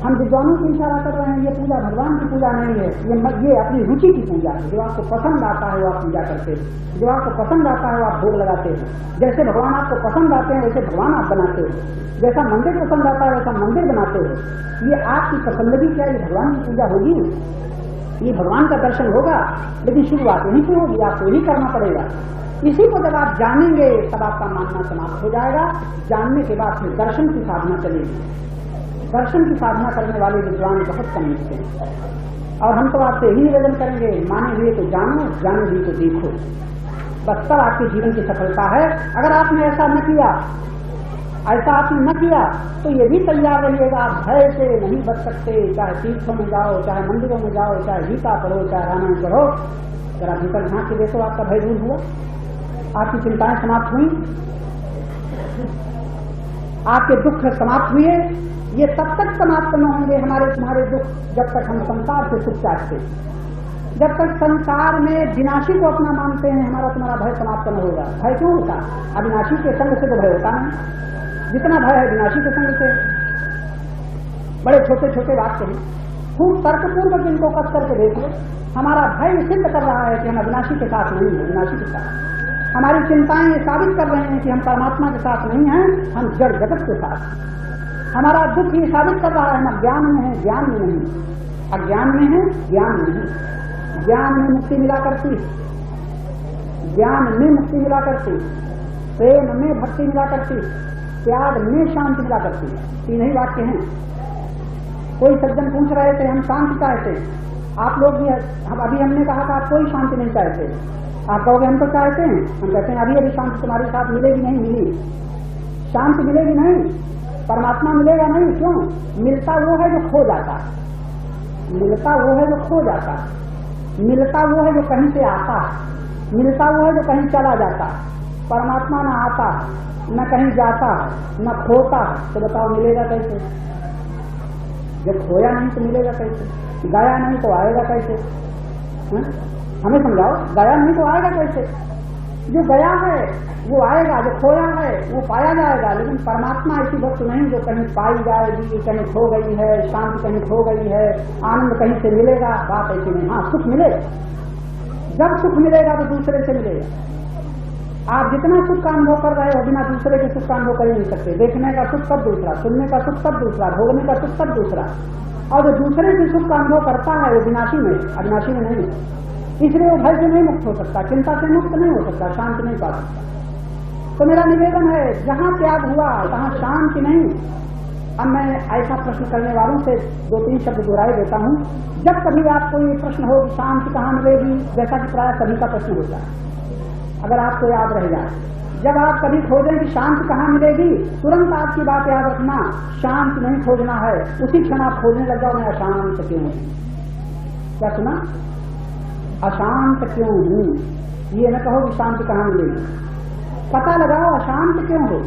हम विद्वानों की इशारा कर रहे हैं ये पूजा भगवान की पूजा नहीं है, ये अपनी रुचि की पूजा है। जो आपको पसंद आता है वो आप पूजा करते हैं, जो आपको पसंद आता है वो आप भोग लगाते हैं। जैसे भगवान आपको पसंद आते हैं वैसे भगवान आप बनाते हो, जैसा मंदिर पसंद आता है वैसा मंदिर बनाते हो। ये आपकी पसंदगी क्या, ये भगवान की पूजा होगी, ये भगवान का दर्शन होगा। लेकिन शुरुआत यहीं से होगी, आपको यही करना पड़ेगा। इसी को जब आप जानेंगे तब आपका मानना समाप्त हो जाएगा। जानने के बाद फिर दर्शन की साधना चलेगी। दर्शन की साधना करने वाले विद्वान बहुत कम मिलते हैं। और हम तो आपसे यही निवेदन करेंगे, माने हुए को जानो, जाने हुए को देखो। बस तब आपके जीवन की सफलता है। अगर आपने ऐसा न किया, ऐसा आपने न किया तो ये भी तैयार रहिएगा, आप भय से नहीं बच सकते। चाहे तीर्थों में जाओ, चाहे मंदिरों में जाओ, चाहे गीता पढ़ो, चाहे रामायण पढ़ो, जरा भीतर झांक के देखो, आपका भय दूर हुआ, आपकी चिंताएं समाप्त हुई, आपके दुख समाप्त हुए। ये तब तक समाप्त न होंगे हमारे तुम्हारे दुख जब तक हम संसार से सुख चाहते। जब तक संसार में विनाशी को अपना मानते हैं, हमारा तुम्हारा भय समाप्त न होगा। भय क्यों होता? अविनाशी के संग से तो भय होता नहीं। जितना भय है विनाशी के संग से। बड़े छोटे छोटे बात कही, खूब तर्कपूर्वक इनको कस करके देख लो। हमारा भय सिद्ध कर रहा है कि हम अविनाशी के साथ नहीं है, विनाशी के साथ। हमारी चिंताएं ये साबित कर रहे हैं कि हम परमात्मा के साथ नहीं हैं, हम जड़ जगत के साथ। हमारा दुख ये साबित कर रहा है हम अज्ञान में है, ज्ञान में नहीं। अज्ञान में है, ज्ञान में नहीं। ज्ञान में मुक्ति मिला करती, ज्ञान में मुक्ति मिला करती, प्रेम में भक्ति मिला करती, त्याग में शांति मिला करती। तीन ही वाक्य हैं। कोई सज्जन पूछ रहे थे हम शांति चाहते, आप लोग भी अभी हमने कहा था आप कोई शांति नहीं चाहते। आप कहोगे हम तो चाहते हैं, हम कहते हैं अभी शांति तुम्हारे साथ मिलेगी नहीं, मिली शांति मिलेगी नहीं, परमात्मा मिलेगा नहीं। क्यों? मिलता वो है जो खो जाता है, मिलता वो है जो खो जाता है, मिलता वो है जो कहीं से आता है, मिलता वो है जो कहीं चला जाता है। परमात्मा न आता न कहीं जाता न खोता, तो बताओ मिलेगा कैसे? जब खोया नहीं तो मिलेगा कैसे? गया नहीं तो आएगा कैसे? हमें समझाओ, गया नहीं तो आएगा कैसे? जो गया है वो आएगा, जो खोया है वो पाया जाएगा। लेकिन परमात्मा ऐसी वस्तु नहीं जो कहीं पाई जाएगी, कहीं खो गई है, शांति कहीं खो गई है, आनंद कहीं से मिलेगा, बात ऐसी नहीं। हाँ, सुख मिलेगा, जब सुख मिलेगा तो दूसरे से मिलेगा। आप जितना सुख का अनुभव कर रहे हो बिना दूसरे के सुख का अनुभव कर ही नहीं सकते। देखने का सुख तब दूसरा, सुनने का सुख तब दूसरा, भोगने का सुख तब दूसरा। और जो दूसरे से सुख का अनुभव करता है वो विनाशी में, अविनाशी में नहीं। इसलिए वो भय से नहीं मुक्त हो सकता, चिंता से मुक्त नहीं हो सकता, शांति नहीं पा सकता। तो मेरा निवेदन है, जहां त्याग हुआ तहां शांति नहीं। अब मैं ऐसा प्रश्न करने वालों से दो तीन शब्द दोहराए देता हूं। जब कभी आपको ये प्रश्न हो कि शांति कहाँ मिलेगी, जैसा कि प्राय सभी का प्रश्न होता है, अगर आपको याद रह जाए, जब आप कभी खोजें कि शांति कहाँ मिलेगी, तुरंत आपकी बात याद रखना, शांति नहीं खोजना है। उसी क्षण आप खोजने लग जाओ मैं अशांत क्यों हूं। क्या सुना? अशांत क्यों हूं। ये न कहो कि शांति कहाँ मिलेगी, पता लगाओ अशांत क्यों हो।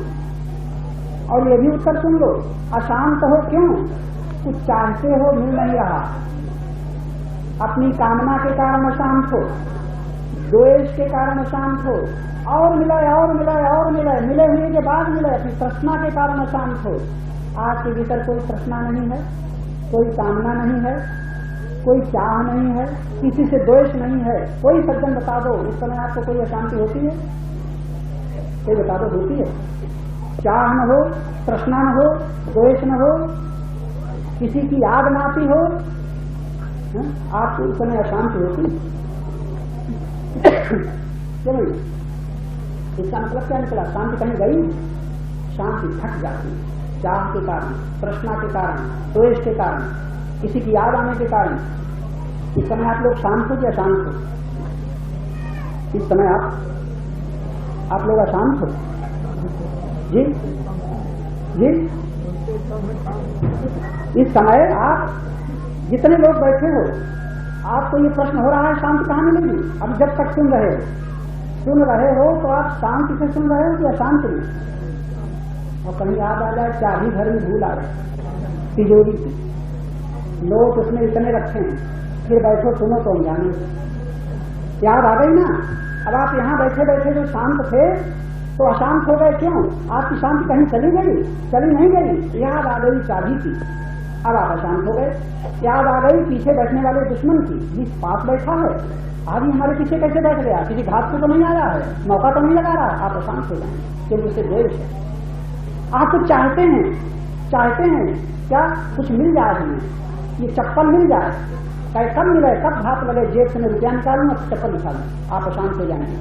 और ये भी उत्तर सुन लो, अशांत हो क्यों? कुछ चाहते हो मिल नहीं रहा, अपनी कामना के कारण अशांत हो, द्वेष के कारण अशांत हो, और मिले और मिले और मिले, मिले हुए के बाद मिले, अपनी तृष्णा के कारण अशांत हो। आपके भीतर कोई तृष्णा नहीं है, कोई कामना नहीं है, कोई चाह नहीं है, किसी से द्वेष नहीं है। कोई सज्जन बता दो उस समय आपको कोई अशांति होती है? कोई बता दो होती है? चाह न हो, तृष्णा न हो, द्वेष न हो, किसी की याद न आती हो, आपको उस समय अशांति होती? चलो, इसका मतलब क्या निकला? शांति कहीं गई? शांति थक जाती, चाह के कारण, तृष्णा के कारण, द्वेष के कारण, किसी की याद आने के कारण। इस समय आप लोग शांत हो कि अशांत हो? इस समय आप लोग अशांत हो? जी जी, इस समय आप जितने लोग बैठे हो, आपको ये प्रश्न हो रहा है शांति कहाँ मिलेगी? अब जब तक सुन रहे हो तो आप शांति से सुन रहे हो कि अशांति में? और कहीं याद आ जाए चाबी घर में भूल आ गए तिजोरी की, लोग उसमें इतने रखे हैं, फिर बैठो सुनो तो हम जाने, याद आ गई ना? अब आप यहाँ बैठे बैठे जो शांत थे तो अशांत हो गए, क्यों? आपकी शांति कहीं चली गई? चली नहीं गई, याद आ गई चाबी की, अब आप अशांत हो गए। याद आ गई पीछे बैठने वाले दुश्मन की, जिस पास बैठा है, आज ही हमारे पीछे कैसे बैठ गया, किसी घात पे तो नहीं आ रहा है, मौका तो नहीं लगा रहा है, आप अशांत हो जाएंगे क्योंकि उससे देश है। आप तो चाहते हैं क्या कुछ मिल जाए हमें, ये चप्पल मिल जाए, कब मिले, कब घात लगे, जेब से मैं रुपया निकालूं और चप्पल निकालूं, आप अशांत हो जाएंगे।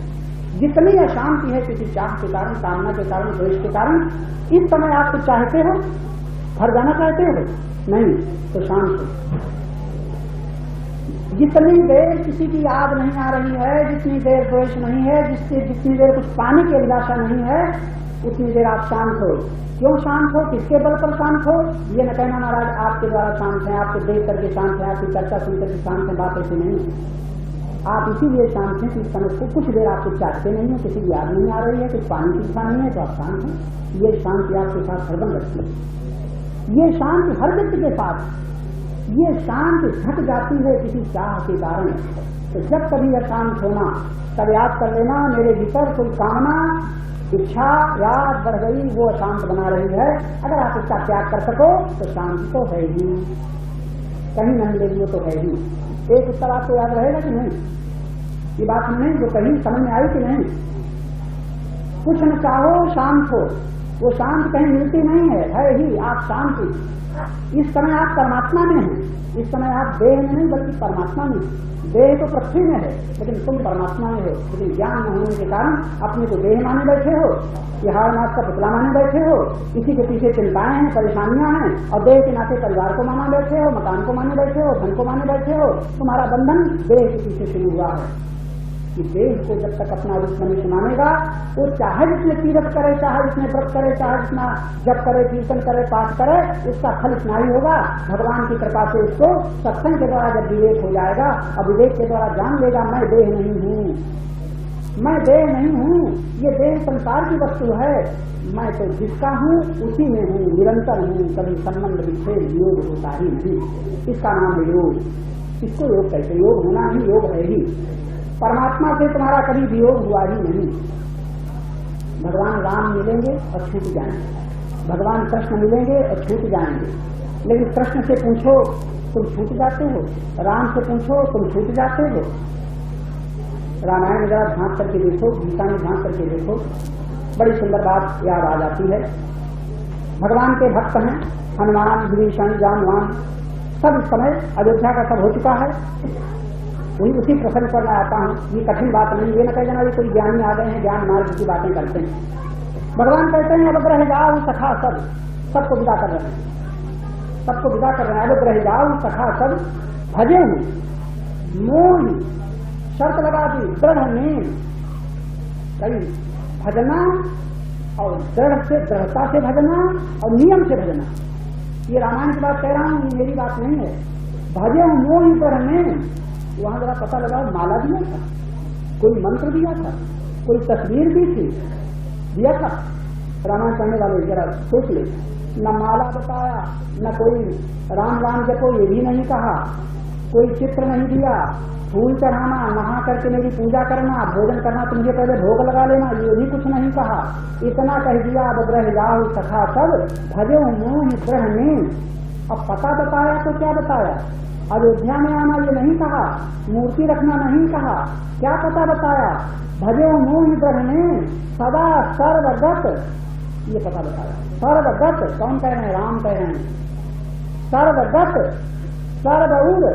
जितनी अशांति है किसी चाह के कारण, कामना के कारण, द्वेष के कारण, इस समय आप तो चाहते हो, घर जाना चाहते हो, नहीं तो शांत हो। जितनी देर किसी की याद नहीं आ रही है, जितनी देर द्वेष नहीं है, जितनी देर कुछ पाने की अभिलाषा नहीं है, उतनी देर आप शांत हो। क्यों शांत हो, किसके बल पर शांत हो? ये न कहना महाराज आपके द्वारा शांत है, आपको देख करके शांत है, आपकी चर्चा सुन करके शांत है, बात ऐसी नहीं है। आप इसीलिए शांत हैं कि इस समय को कुछ देर आपको चाहते नहीं है, किसी की याद नहीं आ रही है, कुछ पानी की इच्छा नहीं है, तो आप शांत हैं। ये शांति आपके साथ हरदम रखती है। ये शांति हर व्यक्ति के साथ, ये शांति घट जाती है किसी चाह के कारण। तो जब कभी अशांत होना, तब याद कर लेना मेरे भीतर कोई कामना, इच्छा याद बढ़ गई, वो अशांत बना रही है। अगर आप इसका त्याग कर सको तो शांति तो है ही, कहीं न मिलेगी, वो तो है ही। एक उत्तर आपको याद रहेगा कि नहीं? ये बात नहीं जो कहीं समझ में आई कि नहीं? कुछ न चाहो शांत हो, वो शांत कहीं मिलती नहीं है ही, आप शांत ही। इस समय आप परमात्मा में हैं, इस समय आप देह में नहीं बल्कि परमात्मा में हैं। देह तो पृथ्वी में है लेकिन तुम परमात्मा में हो। लेकिन ज्ञान न होने के कारण अपने को देह माने बैठे हो, हार नाथ का पुतला माने बैठे हो, इसी के पीछे चिंताएं हैं, परेशानियां हैं, और देह के नाते परिवार को माने बैठे हो, मकान को माने बैठे हो, धन को माने बैठे हो। तुम्हारा बंधन देह के पीछे शुरू हुआ है कि देह को जब तक अपना रूप मनुष्य मानेगा, वो चाहे जितने तीर्थ करे, चाहे जितने व्रत करे, चाहे जितना जप करे, कीर्तन करे, पाठ करे, उसका फल इतना ही होगा। भगवान की कृपा से उसको सत्संग के द्वारा जब विवेक हो जाएगा, और विवेक के द्वारा जान लेगा मैं देह नहीं हूँ, मैं देह नहीं हूँ, ये देह संसार की वस्तु है, मैं तो जिसका हूँ उसी में हूँ, निरंतर हूँ, कभी संबंध विच्छेद योग होता ही नहीं। इसका नाम है योग। इसको योग कहते, योग होना ही योग है ही। परमात्मा से तुम्हारा कभी वियोग हुआ ही नहीं। भगवान राम मिलेंगे और छूट जाएंगे, भगवान कृष्ण मिलेंगे और छूट जाएंगे। लेकिन कृष्ण से पूछो तुम छूट जाते हो, राम से पूछो तुम छूट जाते हो। रामायण जरा झांक करके देखो, गीता में झांक करके देखो, बड़ी सुंदर बात याद आ जाती है। भगवान के भक्त हैं हनुमान, विभीषण, जामवान, सब इस समय अयोध्या का सब हो चुका है। वही उसी प्रसंग पर मैं आता हूँ। ये कठिन बात नहीं, ये न कह जाना ये कोई ज्ञानी आ गए हैं, ज्ञान मार्ग की बातें करते हैं। भगवान कहते हैं अब रह जाओ सखा सब, सबको विदा कर रहे हैं, सबको विदा कर रहे हैं। अब रह जाओ सखा सब भजे हूँ मोह, शर्त लगा दी दृढ़ नेम, कई भजना और दृढ़ से, दृढ़ता से भजना और नियम से भजना। ये रामायण की बात कह रहा हूँ, ये मेरी बात नहीं है। भजे हूँ मोह दृढ़ नेम, वहां जरा पता लगा माला दिया था, कोई मंत्र दिया था, कोई तस्वीर भी थी, दिया था। रामायण पढ़ने वाले जरा सोच ले, न माला बताया, न कोई राम राम जपो ये भी नहीं कहा, कोई चित्र नहीं दिया, फूल चढ़ाना, नहा करके मेरी पूजा करना, भोजन करना, तुझे पहले भोग लगा लेना, ये भी कुछ नहीं कहा। इतना कह दिया अब ग्रह जाओ सखा सब भजो मोह ग्रह में। अब पता बताया तो क्या बताया? अयोध्या में आना ये नहीं कहा, मूर्ति रखना नहीं कहा, क्या पता बताया? भजो मोह ग्रह में सदा सर्वगत, ये पता बताया। सर्वगत कौन कह रहे हैं? राम कह रहे हैं। सर्वगत सर्वउर,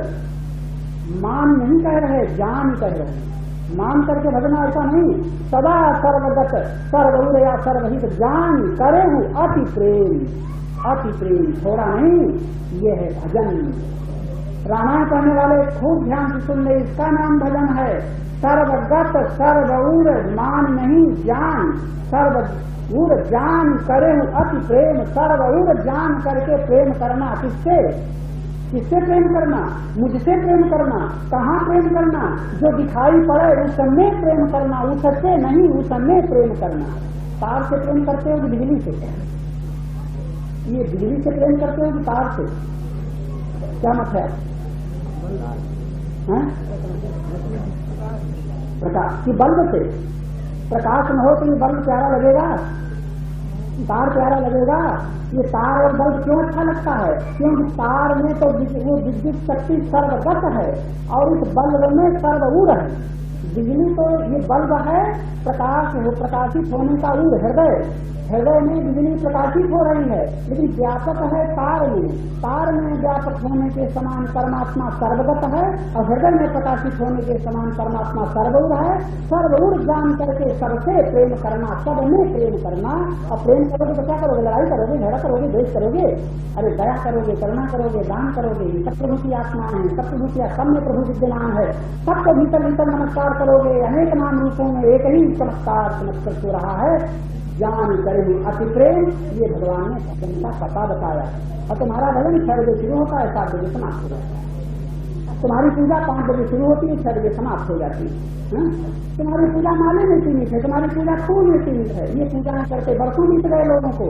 मान नहीं कह रहे, जान कह रहे हैं। मान करके भजना ऐसा नहीं, सदा सर्वगत सर्वउर या सर्वहित जान करे हूँ अति प्रेम, अति प्रेम थोड़ा नहीं, ये है भजन। रामायण पढ़ने वाले खूब ध्यान से सुन ले, इसका नाम भजन है। सर्वगत सर्वउर, मान नहीं जान, उड़ जान करे अति प्रेम सर्व, उड़ जान करके प्रेम करना। किससे? किससे प्रेम करना? मुझसे प्रेम करना। कहाँ प्रेम करना? जो दिखाई पड़े उसमें प्रेम करना, उससे नहीं, उसमें प्रेम करना। तार से प्रेम करते हो कि बिजली से? ये बिजली से प्रेम करते हो कि तार से? क्या मत है? प्रकाश की बल्ब से? प्रकाश न हो तो ये बल्ब प्यारा लगेगा? तार प्यारा लगेगा? ये तार और बल्ब क्यों अच्छा लगता है? क्योंकि तार में तो वो विद्युत शक्ति सर्वगत है और इस बल्ब में सर्वऊर है। बिजली तो ये बल्ब है, प्रकाश हो, प्रकाशित होने का ऊर हृदय। हृदय में बिजली प्रकाशित हो रही है, लेकिन व्यापक है तार में। तार में व्यापक होने के समान परमात्मा सर्वगत है और हृदय में प्रकाशित होने के समान परमात्मा सर्वऊर है। सर्वऊर जान करके सबसे प्रेम करना, सब में प्रेम करना। और प्रेम करोगे तो क्या करोगे? लड़ाई करोगे, झगड़ा करोगे, द्वेष करोगे? अरे दया करोगे, करुणा करोगे, दान करोगे। सब प्रभु की आत्मा है, सब प्रभु की सब में प्रभु विद्यमान है। सबको भीतर भीतर नमस्कार करोगे। अनेक नाम रूपों में एक ही चमत्कार चमत्कृत हो रहा है। ज्ञान करें अति प्रेम, ये भगवान ने भजन का पता बताया। और तुम्हारा भजन 6 बजे शुरू होता है, 7 बजे समाप्त हो जाता है। तुम्हारी पूजा 5 बजे शुरू होती है, 6 बजे समाप्त हो जाती है। तुम्हारी पूजा माले में सीमित है, तुम्हारी पूजा फूल में सीमित है। ये पूजा करते बरसों बीत गए लोगों को,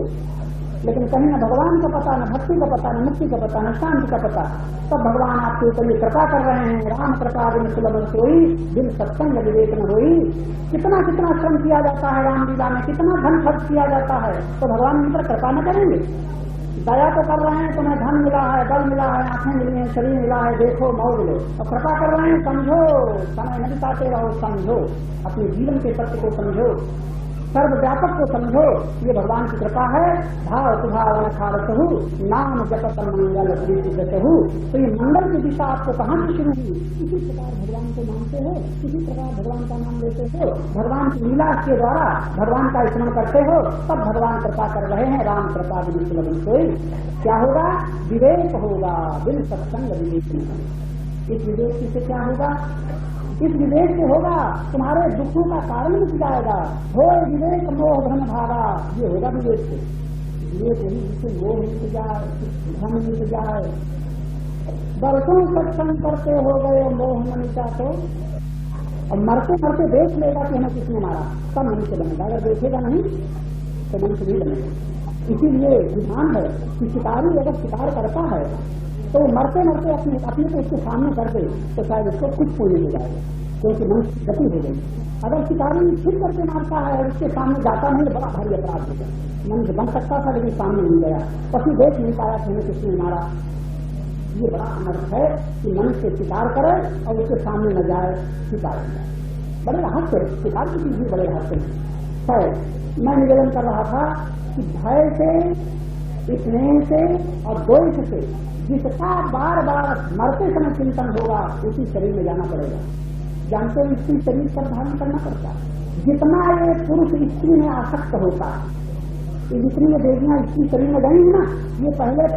लेकिन कहीं न भगवान का पता, न भक्ति का पता, न मुक्ति का पता, न शांति का पता। तब भगवान आपके ऊपर ये कृपा कर रहे हैं। राम कृपा बिन सुलभ सोई, बिन सत्संग विवेक न होई। कितना कितना श्रम किया जाता है रामलीला में, कितना धन खर्च किया जाता है, तो भगवान उन पर कृपा न करेंगे? दया तो कर रहे हैं, तुम्हें धन मिला है, बल मिला है, आंखें मिली हैं, शरीर मिला है, देखो मौज लो। और कृपा कर रहे हैं, समझो, समय नहीं पाते रहो, समझो, अपने जीवन के सत्य को समझो, सर्वव्यापक को समझो। ये भगवान की कृपा है। भाव सुभाव खारतहु नाम जपत मंगल जतहु। तो ये मंगल की दिशा आपको कहाँ से शुरू हुई? किसी प्रकार भगवान को मानते हो, किसी प्रकार भगवान का नाम लेते हो, भगवान की लीला के द्वारा भगवान का स्मरण करते हो, तब भगवान कृपा कर रहे हैं। राम कृपा बिन सुलभ सोई। क्या होगा? विवेक होगा, बिन सत्संग विवेक नहीं। इस विवेक से क्या होगा? इस विवेक से होगा तुम्हारे दुखों का कारण मिट जाएगा। हो विवेक मोह भ्रम भागा, ये होगा विवेक से। विवेक यही जिससे मोह मिट जाए, भ्रम मिट जाए। बरसों सत्संग करते हो गए, मोह न मिटा तो और मरते मरते देख लेगा कि हमें किसने मारा, तब मनुष्य बनेगा। अगर देखेगा नहीं तो मनुष्य नहीं बनेगा। इसीलिए विधान है कि शिकारी अगर शिकार करता है तो मरते मरते अपने को उसके सामने कर दे तो शायद उसको कुछ पुण्य हो जाएगा, क्योंकि मनुष्य की गति हो गई। अगर शिकारी फिर करके मारता है और उसके सामने जाता नहीं तो बड़ा भारी अपराध होगा। मनुष्य बन सकता था लेकिन सामने नहीं गया, पशु देख नहीं पाया कि हमें किसने मारा। ये बड़ा अनर्थ है कि मनुष्य शिकार करे और उसके सामने न जाए, शिकार हो जाए। बड़े रहस्य है शिकार की चीज भी, बड़े रहस्य है। मैं निवेदन कर रहा था कि भय से, स्नेह से और द्वेष से जिसका बार बार मरते समय चिंतन होगा उसी शरीर में जाना पड़ेगा। जानते हो स्त्री शरीर पर धारण करना पड़ता है। जितना ये पुरुष स्त्री में आसक्त होता है, तो जितनी ये देवियां स्त्री शरीर में गई ना, ये पहले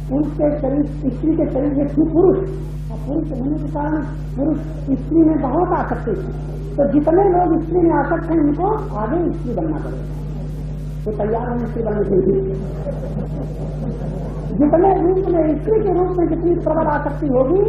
पुरुष के शरीर, स्त्री के शरीर में थी पुरुष, और पुरुष होने के कारण पुरुष स्त्री में बहुत आसक्ति थी। तो जितने लोग स्त्री में आसक्त हैं उनको आगे स्त्री बनना पड़ेगा, वो तैयार होने स्त्री बनने के लिए। जितने रूप में स्त्री के रूप में जितनी प्रबल आसक्ति होगी